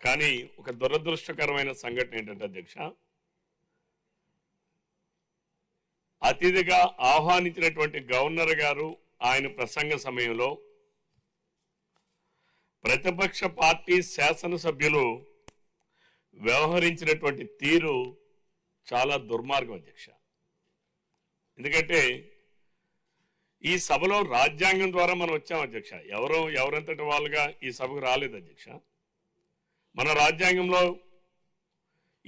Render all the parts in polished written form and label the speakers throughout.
Speaker 1: కానీ ఒక దురదృష్టకరమైన సంఘటన ఏంటంటే అధ్యక్ష, అతిథిగా ఆహ్వానించినటువంటి గవర్నర్ గారు ఆయన ప్రసంగ సమయంలో ప్రతిపక్ష పార్టీ శాసనసభ్యులు వ్యవహరించినటువంటి తీరు చాలా దుర్మార్గం అధ్యక్ష. ఎందుకంటే ఈ సభలో రాజ్యాంగం ద్వారా మనం వచ్చాం అధ్యక్ష. ఎవరంతటి వాళ్ళుగా ఈ సభకు రాలేదు అధ్యక్ష. మన రాజ్యాంగంలో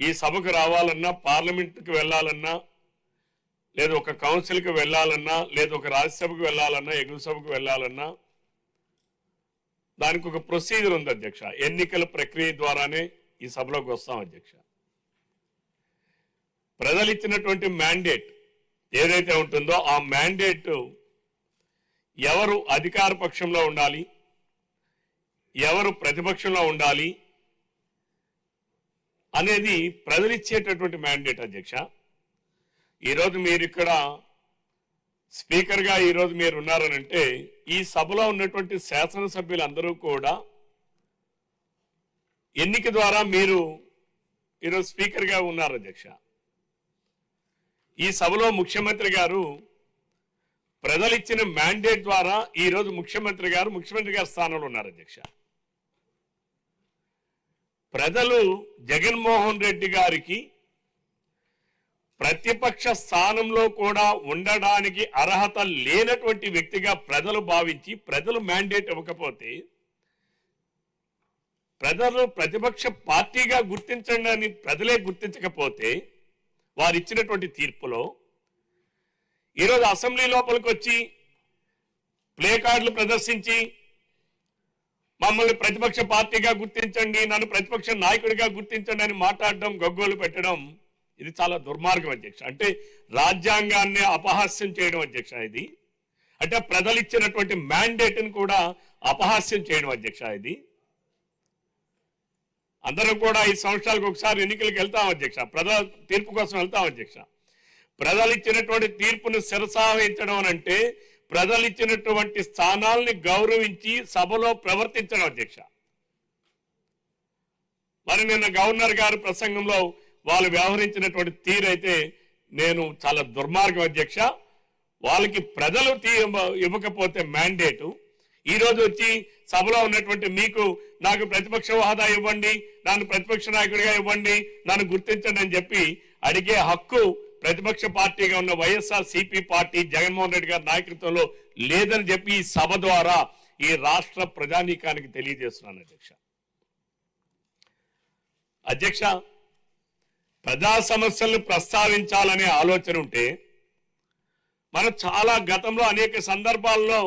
Speaker 1: ఈ సభకు రావాలన్నా, పార్లమెంటుకి వెళ్ళాలన్నా, లేదు ఒక కౌన్సిల్కి వెళ్ళాలన్నా, లేదు ఒక రాజ్యసభకు వెళ్ళాలన్నా, ఎగువ సభకు వెళ్ళాలన్నా దానికి ఒక ప్రొసీజర్ ఉంది అధ్యక్ష. ఎన్నికల ప్రక్రియ ద్వారానే ఈ సభలోకి వస్తాం అధ్యక్ష. ప్రజలు ఇచ్చినటువంటి మ్యాండేట్ ఏదైతే ఉంటుందో ఆ మ్యాండేట్ ఎవరు అధికార పక్షంలో ఉండాలి, ఎవరు ప్రతిపక్షంలో ఉండాలి అనేది ప్రజలు ఇచ్చేటటువంటి మ్యాండేట్ అధ్యక్ష. ఈరోజు మీరు ఇక్కడ స్పీకర్గా ఈరోజు మీరు ఉన్నారనంటే ఈ సభలో ఉన్నటువంటి శాసనసభ్యులందరూ కూడా ఎన్నిక ద్వారా మీరు ఈరోజు స్పీకర్గా ఉన్నారు అధ్యక్ష. ఈ సభలో ముఖ్యమంత్రి గారు ప్రజలు ఇచ్చిన మ్యాండేట్ ద్వారా ఈరోజు ముఖ్యమంత్రి గారు స్థానంలో ఉన్నారు అధ్యక్ష. ప్రజలు జగన్మోహన్ రెడ్డి గారికి ప్రతిపక్ష స్థానంలో కూడా ఉండడానికి అర్హత లేనటువంటి వ్యక్తిగా ప్రజలు భావించి ప్రజలు మ్యాండేట్ ఇవ్వకపోతే, ప్రజలు ప్రతిపక్ష పార్టీగా గుర్తించండి అని ప్రజలే గుర్తించకపోతే వారు ఇచ్చినటువంటి తీర్పులో ఈరోజు అసెంబ్లీ లోపలికి వచ్చి ప్లే కార్డులు ప్రదర్శించి మమ్మల్ని ప్రతిపక్ష పార్టీగా గుర్తించండి, నన్ను ప్రతిపక్ష నాయకుడిగా గుర్తించండి అని మాట్లాడడం, గగ్గోలు పెట్టడం ఇది చాలా దుర్మార్గం అధ్యక్ష. అంటే రాజ్యాంగాన్ని అపహాస్యం చేయడం అధ్యక్ష. ఇది అంటే ప్రజలు ఇచ్చినటువంటి మ్యాండేట్ని కూడా అపహాస్యం చేయడం అధ్యక్ష. ఇది అందరం కూడా 5 సంవత్సరాలకు ఒకసారి ఎన్నికలకు వెళ్తాం అధ్యక్ష. ప్రజల తీర్పు కోసం వెళ్తాం అధ్యక్ష. ప్రజలు ఇచ్చినటువంటి తీర్పును శిరసావహించడం అంటే ప్రజలు ఇచ్చినటువంటి స్థానాల్ని గౌరవించి సభలో ప్రవర్తించడం అధ్యక్ష. మరి నిన్న గవర్నర్ గారి ప్రసంగంలో వాళ్ళు వ్యవహరించినటువంటి తీరైతే నేను చాలా దుర్మార్గం అధ్యక్ష. వాళ్ళకి ప్రజలు ఇవ్వకపోతే మ్యాండేటు ఈరోజు వచ్చి సభలో ఉన్నటువంటి మీకు నాకు ప్రతిపక్ష హోదా ఇవ్వండి, నన్ను ప్రతిపక్ష నాయకుడిగా ఇవ్వండి, నన్ను గుర్తించండి అని చెప్పి అడిగే హక్కు ప్రతిపక్ష పార్టీగా ఉన్న వైఎస్ఆర్సీపీ పార్టీ జగన్మోహన్ రెడ్డి గారి నాయకత్వంలో లేదని చెప్పి ఈ సభ ద్వారా ఈ రాష్ట్ర ప్రజానీకానికి తెలియజేస్తున్నాను అధ్యక్ష. అధ్యక్ష, ప్రజా సమస్యలను ప్రస్తావించాలనే ఆలోచన ఉంటే మనం చాలా గతంలో అనేక సందర్భాల్లో